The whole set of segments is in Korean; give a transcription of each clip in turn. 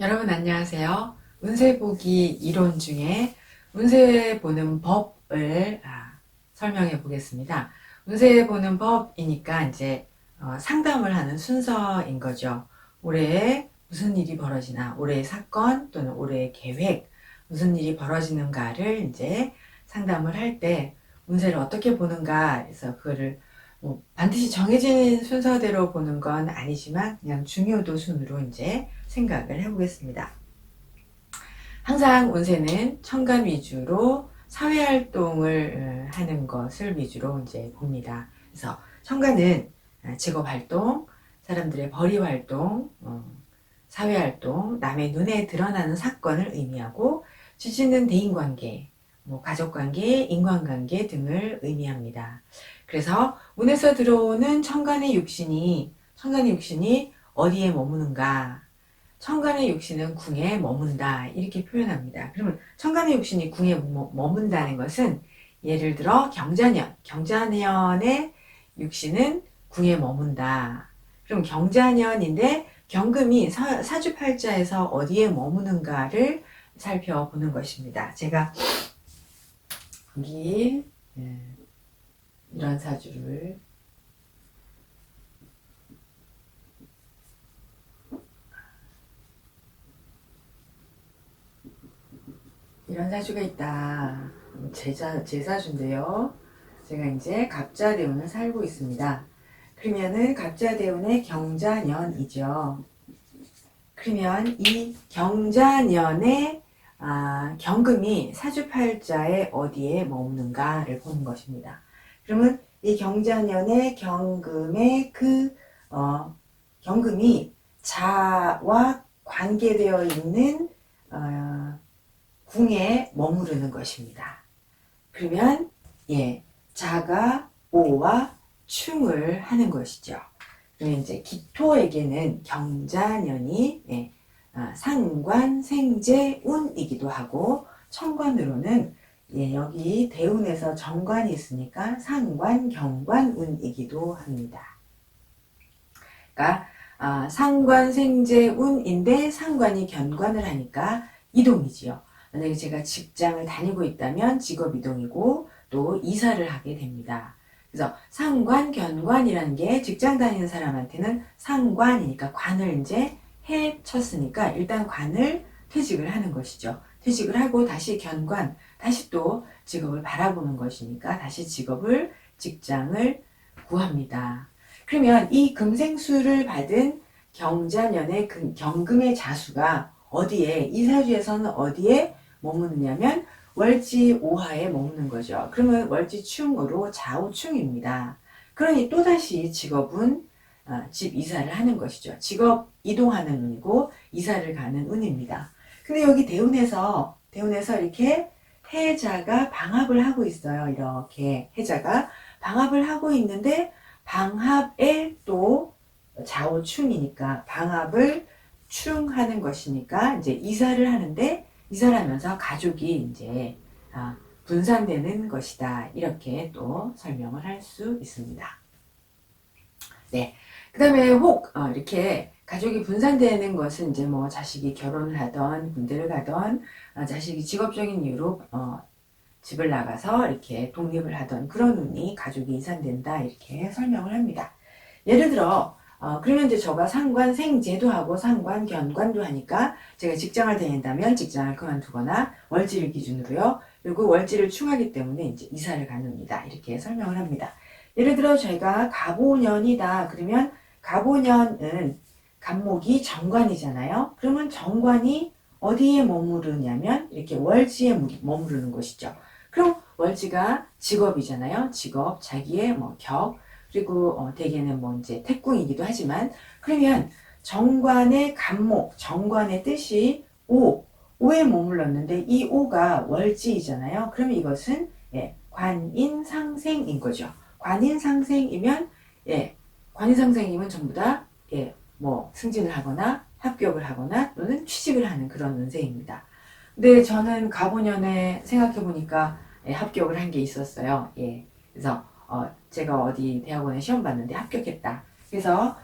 여러분 안녕하세요. 운세 보기 이론 중에 운세 보는 법을 설명해 보겠습니다. 운세 보는 법이니까 이제 상담을 하는 순서인 거죠. 올해에 무슨 일이 벌어지나, 올해의 사건 또는 올해의 계획, 무슨 일이 벌어지는가를 이제 상담을 할 때 운세를 어떻게 보는가 해서 그거를 뭐 반드시 정해진 순서대로 보는 건 아니지만 그냥 중요도 순으로 이제 생각을 해보겠습니다. 항상 운세는 천간 위주로 사회활동을 하는 것을 위주로 이제 봅니다. 그래서 천간은 직업활동, 사람들의 벌이활동, 사회활동, 남의 눈에 드러나는 사건을 의미하고, 지지는 대인관계, 가족관계, 인간관계 등을 의미합니다. 그래서 운에서 들어오는 천간의 육신이 어디에 머무는가, 천간의 육신은 궁에 머문다 이렇게 표현합니다. 그러면 천간의 육신이 궁에 머문다는 것은 예를 들어 경자년의 육신은 궁에 머문다. 그럼 경자년인데 경금이 사주팔자에서 어디에 머무는가를 살펴보는 것입니다. 제가 여기 이런 사주를 이런 사주가 있다. 제 사주인데요. 제가 이제 갑자대운을 살고 있습니다. 그러면은 갑자대운의 경자년이죠. 그러면 이 경자년의 경금이 사주팔자에 어디에 머무는가를 보는 것입니다. 그러면 이 경자년의 경금의 경금이 자와 관계되어 있는 궁에 머무르는 것입니다. 그러면 자가 오와 충을 하는 것이죠. 그러면 이제 기토에게는 경자년이 상관, 생재, 운이기도 하고, 천관으로는 여기 대운에서 정관이 있으니까 상관, 경관, 운이기도 합니다. 그러니까 상관, 생재, 운인데 상관이 견관을 하니까 이동이지요. 만약에 제가 직장을 다니고 있다면 직업 이동이고 또 이사를 하게 됩니다. 그래서 상관, 견관이라는 게 직장 다니는 사람한테는 상관이니까 관을 이제 해쳤으니까 일단 관을 퇴직을 하는 것이죠. 퇴직을 하고 다시 견관, 다시 또 직업을 바라보는 것이니까 다시 직장을 구합니다. 그러면 이 금생수를 받은 경자년의 경금의 자수가 어디에, 이 사주에서는 어디에 머무느냐면 월지 오하에 머무는 거죠. 그러면 월지충으로 좌우충입니다. 그러니 또다시 직업은 집 이사를 하는 것이죠. 직업 이동하는 운이고 이사를 가는 운입니다. 근데 여기 대운에서 이렇게 해자가 방합을 하고 있어요. 이렇게 해자가 방합을 하고 있는데 방합에 또 좌우충이니까 방합을 충하는 것이니까 이제 이사를 하는데 이사를 하면서 가족이 이제 분산되는 것이다. 이렇게 또 설명을 할 수 있습니다. 네. 그 다음에 혹 이렇게 가족이 분산되는 것은 이제 뭐 자식이 결혼을 하던 군대를 가던 자식이 직업적인 이유로 집을 나가서 이렇게 독립을 하던 그런 운이 가족이 이산된다 이렇게 설명을 합니다. 예를 들어 그러면 이제 저가 상관 생제도 하고 상관 견관도 하니까 제가 직장을 다닌다면 직장을 그만두거나 월지를 기준으로요. 그리고 월지를 충하기 때문에 이제 이사를 가는입니다. 이렇게 설명을 합니다. 예를 들어 저희가 갑오년이다. 그러면 갑오년은 갑목이 정관이잖아요. 그러면 정관이 어디에 머무르냐면 이렇게 월지에 머무르는 것이죠. 그럼 월지가 직업이잖아요. 직업, 자기의 그리고 대개는 이제 태궁이기도 하지만, 그러면 정관의 간목, 정관의 뜻이 오에 머물렀는데 이 오가 월지이잖아요. 그러면 이것은 관인상생인 거죠. 관인상생이면 관인상생이면 전부 다 승진을 하거나 합격을 하거나 또는 취직을 하는 그런 운세입니다. 근데 저는 가보년에 생각해 보니까 합격을 한 게 있었어요. 그래서 제가 어디 대학원에 시험 봤는데 합격했다. 그래서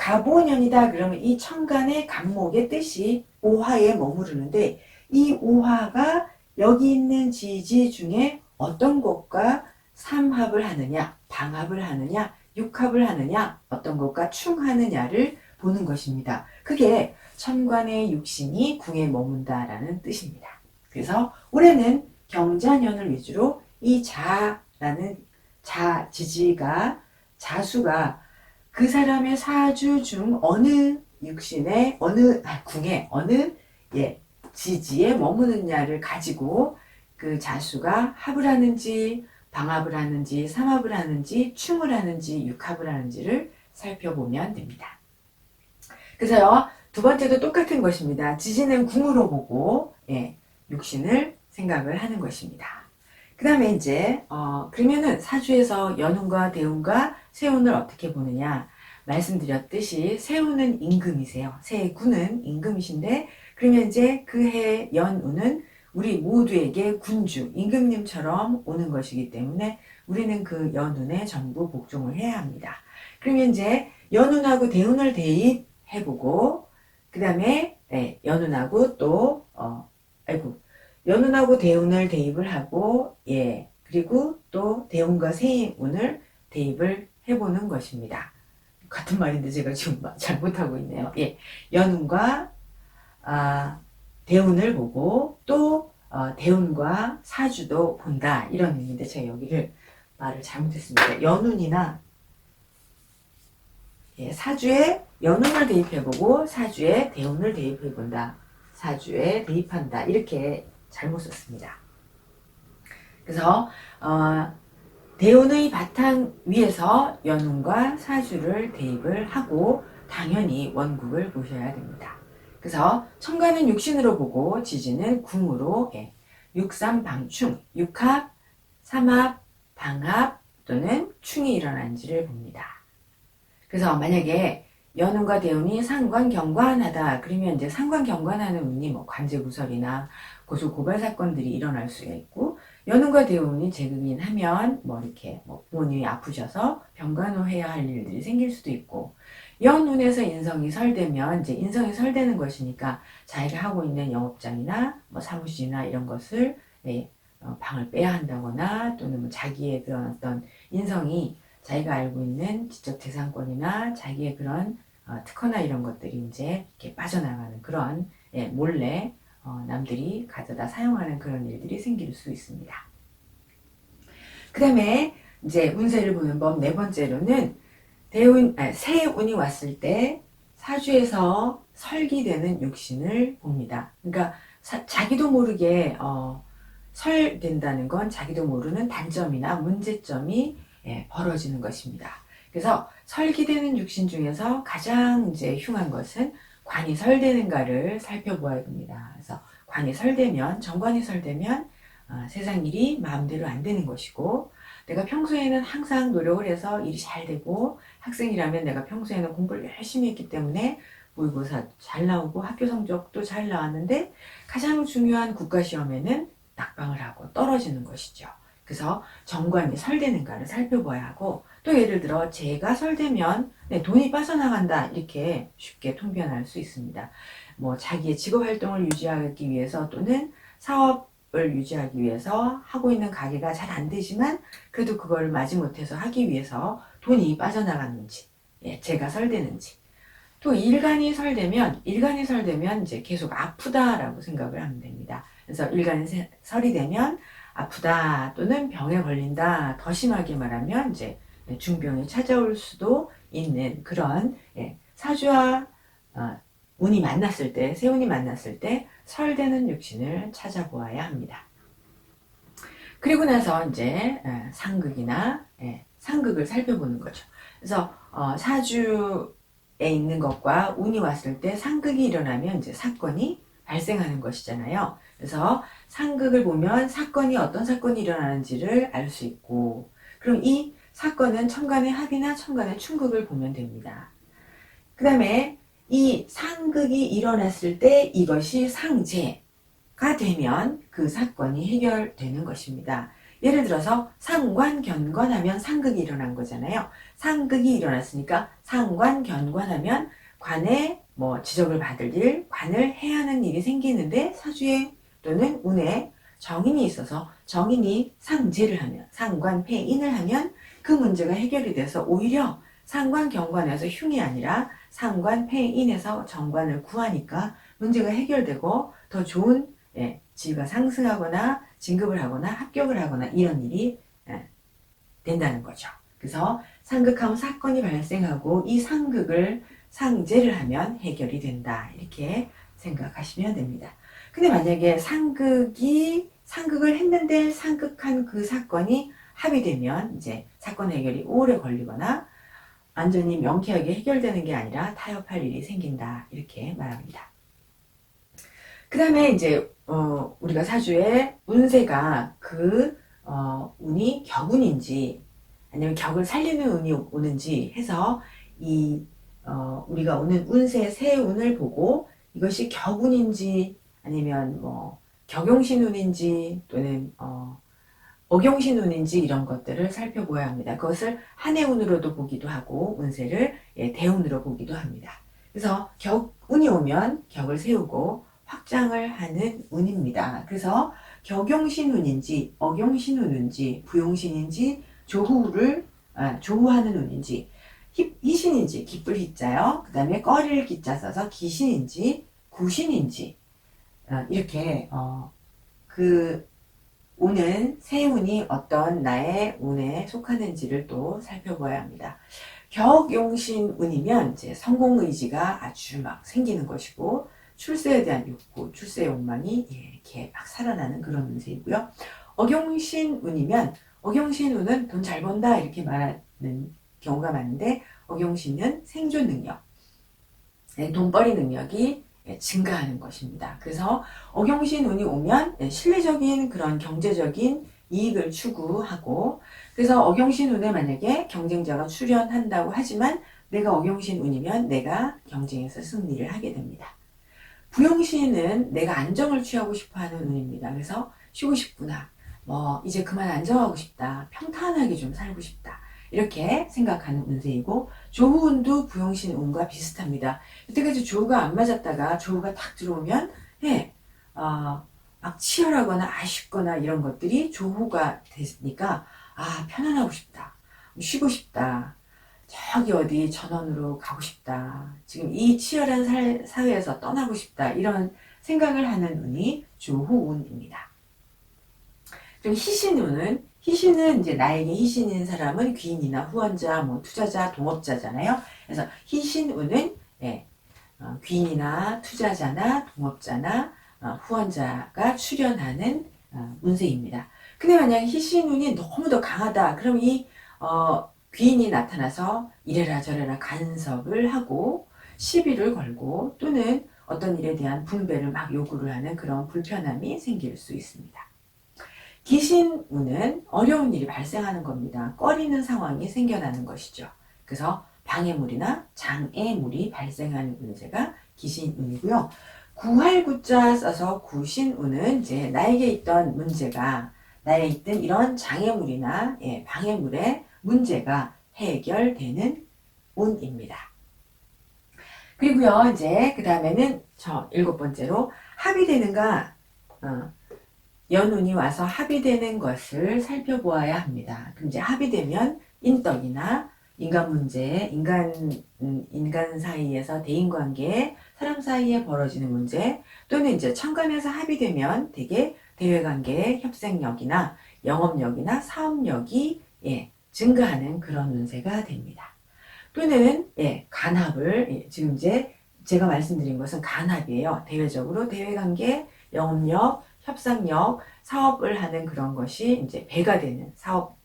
갑오년이다 그러면 이 천간의 갑목의 뜻이 오화에 머무르는데 이 오화가 여기 있는 지지 중에 어떤 것과 삼합을 하느냐, 방합을 하느냐, 육합을 하느냐, 어떤 것과 충하느냐를 보는 것입니다. 그게 천간의 육신이 궁에 머문다라는 뜻입니다. 그래서 올해는 경자년을 위주로 이 자라는 지지가 자수가 그 사람의 사주 중 어느 육신의 궁에 어느 지지에 머무느냐를 가지고 그 자수가 합을 하는지 방합을 하는지 삼합을 하는지 충을 하는지 육합을 하는지를 살펴보면 됩니다. 그래서요, 두 번째도 똑같은 것입니다. 지지는 궁으로 보고 육신을 생각을 하는 것입니다. 그 다음에 이제 그러면은 사주에서 연운과 대운과 세운을 어떻게 보느냐 말씀드렸듯이 세운은 임금이세요. 세군은 임금이신데 그러면 이제 그 해 연운은 우리 모두에게 군주, 임금님처럼 오는 것이기 때문에 우리는 그 연운에 전부 복종을 해야 합니다. 그러면 이제 연운하고 대운을 대입해보고 그 다음에 연운하고 또 연운하고 대운을 대입을 하고 그리고 또 대운과 세운을 대입을 해보는 것입니다. 같은 말인데 제가 지금 잘못하고 있네요. 연운과 대운을 보고 또 대운과 사주도 본다 이런 의미인데 제가 여기를 말을 잘못했습니다. 연운이나 사주에 연운을 대입해보고 사주에 대운을 대입해본다. 사주에 대입한다. 이렇게 잘못 썼습니다. 그래서 대운의 바탕 위에서 연운과 사주를 대입을 하고 당연히 원국을 보셔야 됩니다. 그래서 천간은 육신으로 보고 지지는 궁으로 육삼방충, 육합, 삼합, 방합 또는 충이 일어난지를 봅니다. 그래서 만약에 연운과 대운이 상관경관하다 그러면 이제 상관경관하는 운이 뭐 관제구설이나 고소고발 사건들이 일어날 수가 있고 연운과 대운이 제극인하면 뭐 이렇게 뭐 부모님이 아프셔서 병간호해야 할 일들이 생길 수도 있고 연운에서 인성이 설되면 이제 인성이 설되는 것이니까 자기가 하고 있는 영업장이나 뭐 사무실이나 이런 것을 방을 빼야 한다거나 또는 뭐 자기의 그런 어떤 인성이 자기가 알고 있는 지적 재산권이나 자기의 그런 특허나 이런 것들이 이제 이렇게 빠져나가는 그런 몰래 남들이 가져다 사용하는 그런 일들이 생길 수 있습니다. 그 다음에 이제 운세를 보는 법 네 번째로는 세운이 왔을 때 사주에서 설기되는 육신을 봅니다. 그러니까 자기도 모르게 설된다는 건 자기도 모르는 단점이나 문제점이 벌어지는 것입니다. 그래서 설기되는 육신 중에서 가장 이제 흉한 것은 관이 설되는가를 살펴보아야 됩니다. 그래서 관이 설되면 정관이 설되면 세상 일이 마음대로 안 되는 것이고 내가 평소에는 항상 노력을 해서 일이 잘 되고 학생이라면 내가 평소에는 공부를 열심히 했기 때문에 모의고사 잘 나오고 학교 성적도 잘 나왔는데 가장 중요한 국가시험에는 낙방을 하고 떨어지는 것이죠. 그래서 정관이 설되는가를 살펴봐야 하고 또 예를 들어 재가 설되면 돈이 빠져나간다 이렇게 쉽게 통변할 수 있습니다. 뭐 자기의 직업활동을 유지하기 위해서 또는 사업을 유지하기 위해서 하고 있는 가게가 잘 안 되지만 그래도 그걸 마지못해서 하기 위해서 돈이 빠져나갔는지 재가 설되는지 또 일간이 설되면 이제 계속 아프다라고 생각을 하면 됩니다. 그래서 일간이 설이 되면 아프다 또는 병에 걸린다 더 심하게 말하면 이제 중병이 찾아올 수도 있는 그런 사주와 운이 만났을 때 세운이 만났을 때 설되는 육신을 찾아보아야 합니다. 그리고 나서 이제 상극이나 상극을 살펴보는 거죠. 그래서 사주에 있는 것과 운이 왔을 때 상극이 일어나면 이제 사건이 발생하는 것이잖아요. 그래서 상극을 보면 어떤 사건이 일어나는지를 알 수 있고 그럼 이 사건은 천간의 합이나 천간의 충극을 보면 됩니다. 그 다음에 이 상극이 일어났을 때 이것이 상재가 되면 그 사건이 해결되는 것입니다. 예를 들어서 상관견관하면 상극이 일어난 거잖아요. 상극이 일어났으니까 상관견관하면 관에 뭐 지적을 받을 일, 관을 해야 하는 일이 생기는데 사주에 또는 운에 정인이 있어서 정인이 상재를 하면 상관폐인을 하면 그 문제가 해결이 돼서 오히려 상관경관에서 흉이 아니라 상관폐인에서 정관을 구하니까 문제가 해결되고 더 좋은 지위가 상승하거나 진급을 하거나 합격을 하거나 이런 일이 된다는 거죠. 그래서 상극하면 사건이 발생하고 이 상극을 상재를 하면 해결이 된다. 이렇게 생각하시면 됩니다. 근데 만약에 상극을 했는데 상극한 그 사건이 합의되면 이제 사건 해결이 오래 걸리거나 완전히 명쾌하게 해결되는 게 아니라 타협할 일이 생긴다. 이렇게 말합니다. 그 다음에 이제 우리가 사주에 운세가 운이 격운인지 아니면 격을 살리는 운이 오는지 해서 우리가 오는 운세 새 운을 보고 이것이 격운인지 아니면 뭐 격용신운인지 또는 억용신운인지 이런 것들을 살펴보아야 합니다. 그것을 한해 운으로도 보기도 하고 운세를 대운으로 보기도 합니다. 그래서 격운이 오면 격을 세우고 확장을 하는 운입니다. 그래서 격용신운인지 억용신운인지 부용신인지 조후하는 운인지 희신인지 기쁠 희자요. 그 다음에 꺼릴 기자 써서 기신인지 구신인지 이렇게 그 운은 새 운이 어떤 나의 운에 속하는지를 또 살펴봐야 합니다. 격용신 운이면 이제 성공 의지가 아주 막 생기는 것이고 출세에 대한 욕구, 출세 욕망이 이렇게 막 살아나는 그런 운세이고요. 억용신 운이면 억용신 운은 돈 잘 번다 이렇게 말하는 경우가 많은데 억용신은 생존 능력, 돈벌이 능력이 증가하는 것입니다. 그래서 억용신 운이 오면 실리적인 그런 경제적인 이익을 추구하고 그래서 억용신 운에 만약에 경쟁자가 출현한다고 하지만 내가 억용신 운이면 내가 경쟁에서 승리를 하게 됩니다. 부용신은 내가 안정을 취하고 싶어하는 운입니다. 그래서 쉬고 싶구나. 이제 그만 안정하고 싶다. 평탄하게 좀 살고 싶다. 이렇게 생각하는 운세이고 조후운도 부용신 운과 비슷합니다. 이때까지 조후가 안 맞았다가 조후가 탁 들어오면 막 치열하거나 아쉽거나 이런 것들이 조후가 됐으니까 편안하고 싶다. 쉬고 싶다. 저기 어디 전원으로 가고 싶다. 지금 이 치열한 사회에서 떠나고 싶다. 이런 생각을 하는 운이 조후운입니다. 그럼 희신은 이제 나에게 희신인 사람은 귀인이나 후원자, 투자자, 동업자잖아요. 그래서 희신운은 귀인이나 투자자나 동업자나 후원자가 출연하는 운세입니다. 근데 만약에 희신운이 너무 더 강하다. 그럼 이 귀인이 나타나서 이래라 저래라 간섭을 하고 시비를 걸고 또는 어떤 일에 대한 분배를 막 요구를 하는 그런 불편함이 생길 수 있습니다. 기신운은 어려운 일이 발생하는 겁니다. 꺼리는 상황이 생겨나는 것이죠. 그래서 방해물이나 장애물이 발생하는 운세가 기신운이고요. 구할구자 써서 구신운은 이제 나에게 있던 문제가 나에 있던 이런 장애물이나 방해물의 문제가 해결되는 운입니다. 그리고요, 이제 그 다음에는 저 7번째로 합의되는가 연운이 와서 합의되는 것을 살펴보아야 합니다. 그럼 이제 합의되면 인덕이나 인간 문제, 인간 사이에서 대인관계, 사람 사이에 벌어지는 문제, 또는 이제 천간에서 합의되면 되게 대외관계, 협생력이나 영업력이나 사업력이 증가하는 그런 운세가 됩니다. 또는 간합을 지금 이제 제가 말씀드린 것은 간합이에요. 대외적으로 대외관계, 영업력, 협상력, 사업을 하는 그런 것이 이제 배가 되는 사업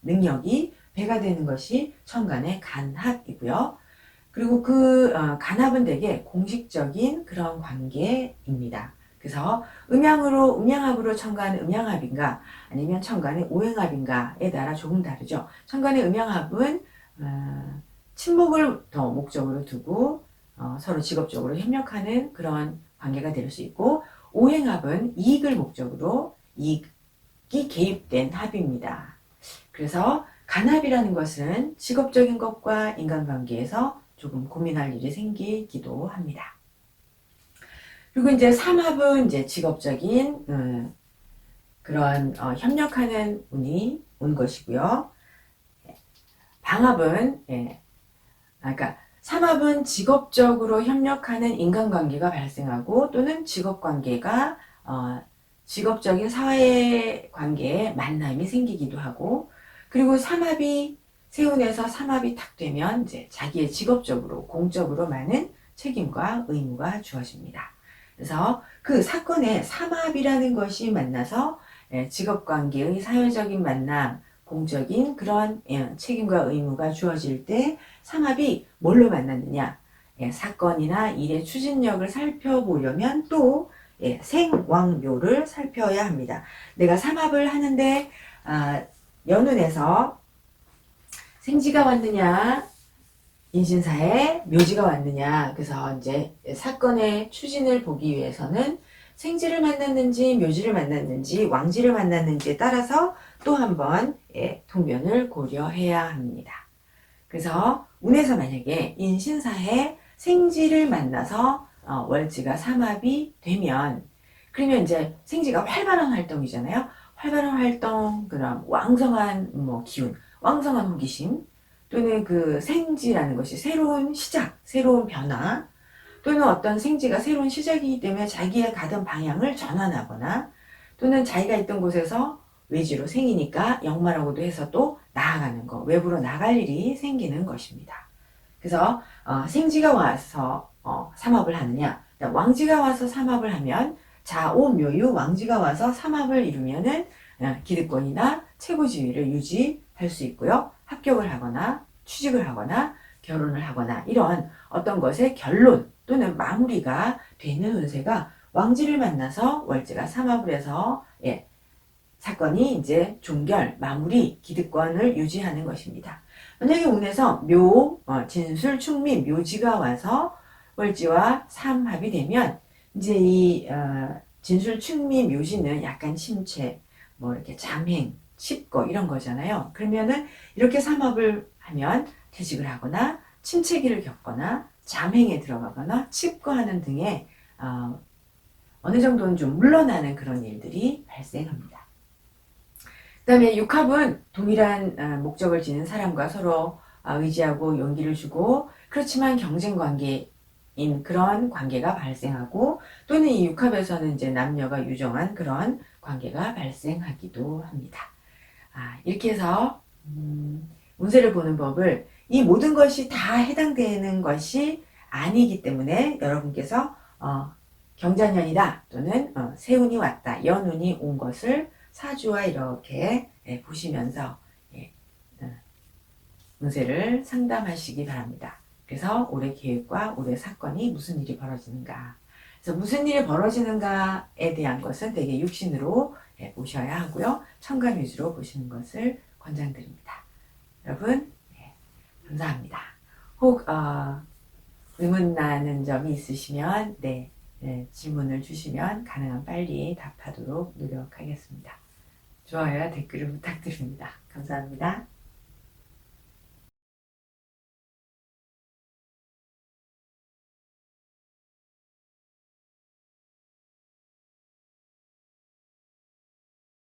능력이 배가 되는 것이 천간의 간합이고요. 그리고 그 간합은 되게 공식적인 그런 관계입니다. 그래서 음양합으로 천간의 음양합인가 아니면 천간의 오행합인가에 따라 조금 다르죠. 천간의 음양합은 친목을 더 목적으로 두고 서로 직업적으로 협력하는 그런 관계가 될 수 있고 오행합은 이익을 목적으로 이익 개입된 합입니다. 그래서 간합이라는 것은 직업적인 것과 인간관계에서 조금 고민할 일이 생기기도 합니다. 그리고 이제 삼합은 이제 직업적인 그런 협력하는 운이 온 것이고요. 방합은 그러니까 삼합은 직업적으로 협력하는 인간관계가 발생하고 또는 직업관계가 직업적인 사회관계에 만남이 생기기도 하고, 그리고 삼합이 세운에서 삼합이 탁 되면 이제 자기의 직업적으로 공적으로 많은 책임과 의무가 주어집니다. 그래서 그 사건에 삼합이라는 것이 만나서 직업관계의 사회적인 만남, 공적인 그런 책임과 의무가 주어질 때 삼합이 뭘로 만났느냐, 사건이나 일의 추진력을 살펴보려면 또 생왕묘를 살펴야 합니다. 내가 삼합을 하는데 연운에서 생지가 왔느냐, 인신사에 묘지가 왔느냐. 그래서 이제 사건의 추진을 보기 위해서는 생지를 만났는지 묘지를 만났는지 왕지를 만났는지에 따라서 또 한번 통변을 고려해야 합니다. 그래서 운에서 만약에 인신사에 생지를 만나서 월지가 삼합이 되면, 그러면 이제 생지가 활발한 활동이잖아요. 활발한 활동, 그럼 왕성한 기운, 왕성한 호기심, 또는 그 생지라는 것이 새로운 시작, 새로운 변화, 또는 어떤 생지가 새로운 시작이기 때문에 자기의 가던 방향을 전환하거나, 또는 자기가 있던 곳에서 외지로 생이니까 역마라고도 해서 또 나아가는 거, 외부로 나갈 일이 생기는 것입니다. 그래서 생지가 와서 삼합을 하느냐, 왕지가 와서 삼합을 하면 자오묘유 왕지가 와서 삼합을 이루면은 기득권이나 최고지위를 유지할 수 있고요. 합격을 하거나 취직을 하거나 결혼을 하거나 이런 어떤 것의 결론 또는 마무리가 되는 운세가 왕지를 만나서 월지가 삼합을 해서 사건이 이제 종결, 마무리, 기득권을 유지하는 것입니다. 만약에 운에서 묘, 진술, 충미, 묘지가 와서 월지와 삼합이 되면 이제 이 진술, 충미, 묘지는 약간 침체, 이렇게 잠행, 칩거 이런 거잖아요. 그러면은 이렇게 삼합을 하면 퇴직을 하거나 침체기를 겪거나 잠행에 들어가거나 칩거하는 등의 어느 정도는 좀 물러나는 그런 일들이 발생합니다. 그 다음에 육합은 동일한 목적을 지닌 사람과 서로 의지하고 용기를 주고, 그렇지만 경쟁 관계인 그런 관계가 발생하고, 또는 이 육합에서는 이제 남녀가 유정한 그런 관계가 발생하기도 합니다. 이렇게 해서 운세를 보는 법을, 이 모든 것이 다 해당되는 것이 아니기 때문에 여러분께서 경자년이다 또는 세운이 왔다, 연운이 온 것을 사주와 이렇게 보시면서 운세를 상담하시기 바랍니다. 그래서 올해 계획과 올해 사건이 무슨 일이 벌어지는가, 그래서 무슨 일이 벌어지는가에 대한 것은 되게 육신으로 보셔야 하고요. 천간 위주로 보시는 것을 권장드립니다. 여러분 감사합니다. 혹 의문나는 점이 있으시면 질문을 주시면 가능한 빨리 답하도록 노력하겠습니다. 좋아요와 댓글을 부탁드립니다. 감사합니다.